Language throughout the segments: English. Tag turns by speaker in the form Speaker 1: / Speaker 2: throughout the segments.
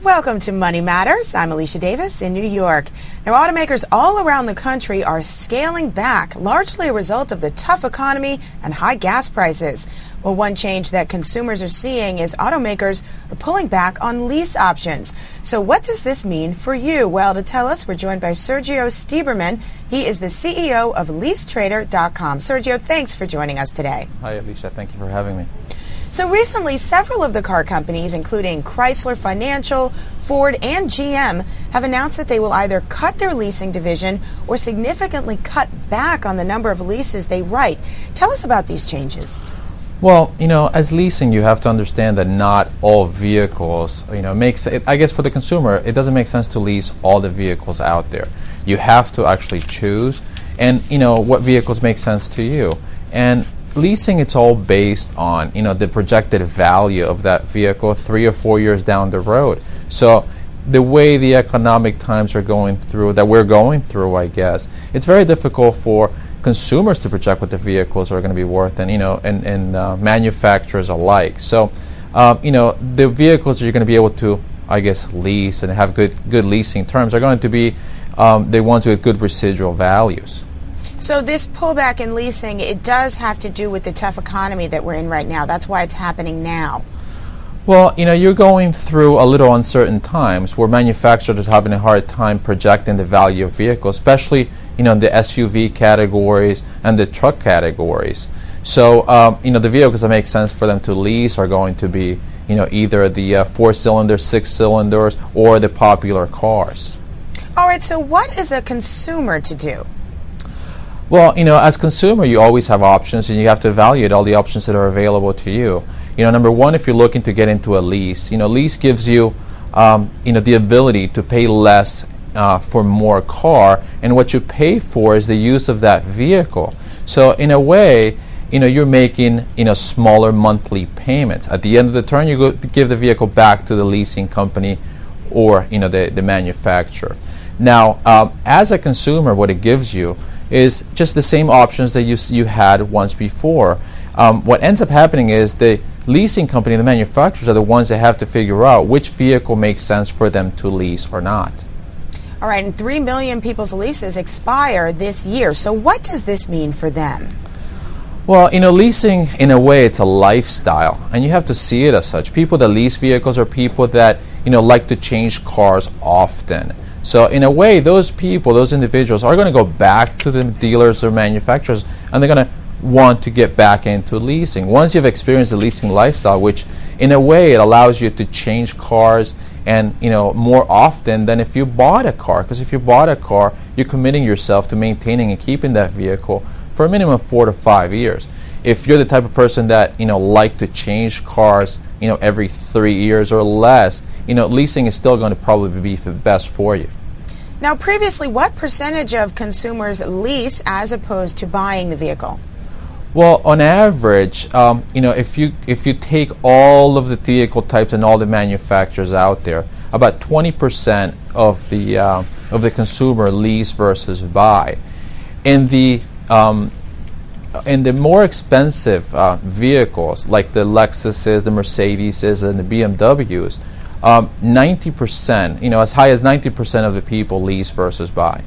Speaker 1: Welcome to Money Matters. I'm Alicia Davis in New York. Now, automakers all around the country are scaling back, largely a result of the tough economy and high gas prices. Well, one change that consumers are seeing is automakers are pulling back on lease options. So what does this mean for you? Well, to tell us, we're joined by Sergio Stieberman. He is the CEO of LeaseTrader.com. Sergio, thanks for joining us today.
Speaker 2: Hi, Alicia. Thank you for having me.
Speaker 1: So recently, several of the car companies, including Chrysler Financial, Ford, and GM, have announced that they will either cut their leasing division or significantly cut back on the number of leases they write. Tell us about these changes.
Speaker 2: Well, as leasing, you have to understand that not all vehicles, I guess for the consumer, it doesn't make sense to lease all the vehicles out there. You have to actually choose and, what vehicles make sense to you. And leasing, it's all based on, the projected value of that vehicle 3 or 4 years down the road. So the way the economic times are going through, that we're going through, I guess, it's very difficult for consumers to project what the vehicles are going to be worth, and manufacturers alike. So, the vehicles that you're going to be able to, I guess, lease and have good leasing terms are going to be the ones with good residual values.
Speaker 1: So this pullback in leasing, it does have to do with the tough economy that we're in right now. That's why it's happening now.
Speaker 2: Well, you're going through a little uncertain times where manufacturers are having a hard time projecting the value of vehicles, especially, in the SUV categories and the truck categories. So, the vehicles that make sense for them to lease are going to be, either the 4-cylinder, 6-cylinders, or the popular cars.
Speaker 1: All right, so what is a consumer to do?
Speaker 2: Well, as consumer, you always have options, and you have to evaluate all the options that are available to you. Number one, if you're looking to get into a lease, lease gives you, the ability to pay less for more car, and what you pay for is the use of that vehicle. So in a way, you're making, smaller monthly payments. At the end of the term, you go to give the vehicle back to the leasing company or, the manufacturer. Now, as a consumer, what it gives you is just the same options that you had once before. What ends up happening is the leasing company, the manufacturers, are the ones that have to figure out which vehicle makes sense for them to lease or not.
Speaker 1: All right, and 3 million people's leases expire this year. So what does this mean for them?
Speaker 2: Well, leasing, in a way, it's a lifestyle, and you have to see it as such. People that lease vehicles are people that, like to change cars often. So in a way, those people, those individuals are going to go back to the dealers or manufacturers, and they're going to want to get back into leasing. Once you've experienced the leasing lifestyle, which in a way it allows you to change cars and more often than if you bought a car, because if you bought a car, you're committing yourself to maintaining and keeping that vehicle for a minimum of 4 to 5 years. If you're the type of person that like to change cars every 3 years or less, leasing is still going to probably be the best for you.
Speaker 1: Now, previously, what percentage of consumers lease as opposed to buying the vehicle?
Speaker 2: Well, on average, if you take all of the vehicle types and all the manufacturers out there, about 20% of the consumer lease versus buy. In the more expensive vehicles, like the Lexuses, the Mercedeses, and the BMWs, 90%, as high as 90% of the people lease versus buy.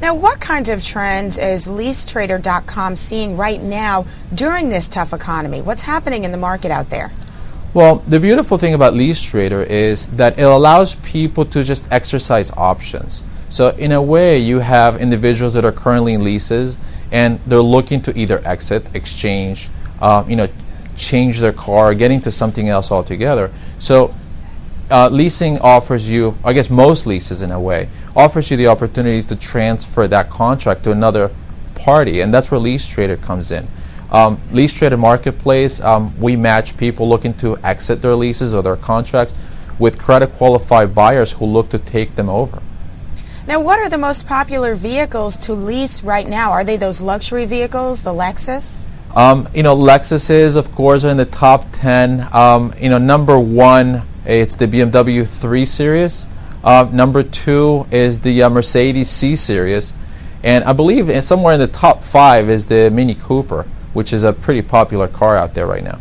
Speaker 1: Now, what kinds of trends is LeaseTrader.com seeing right now during this tough economy? What's happening in the market out there?
Speaker 2: Well, the beautiful thing about LeaseTrader is that it allows people to just exercise options. So in a way, you have individuals that are currently in leases, and they're looking to either exit, exchange, change their car, get into something else altogether. So leasing offers you, I guess most leases in a way, offers you the opportunity to transfer that contract to another party, and that's where LeaseTrader comes in. LeaseTrader Marketplace, we match people looking to exit their leases or their contracts with credit qualified buyers who look to take them over.
Speaker 1: Now, what are the most popular vehicles to lease right now? Are they those luxury vehicles, the Lexus?
Speaker 2: Lexuses, of course, are in the top 10. Number one, it's the BMW 3 Series. Number 2 is the Mercedes C Series. And I believe somewhere in the top 5 is the Mini Cooper, which is a pretty popular car out there right now.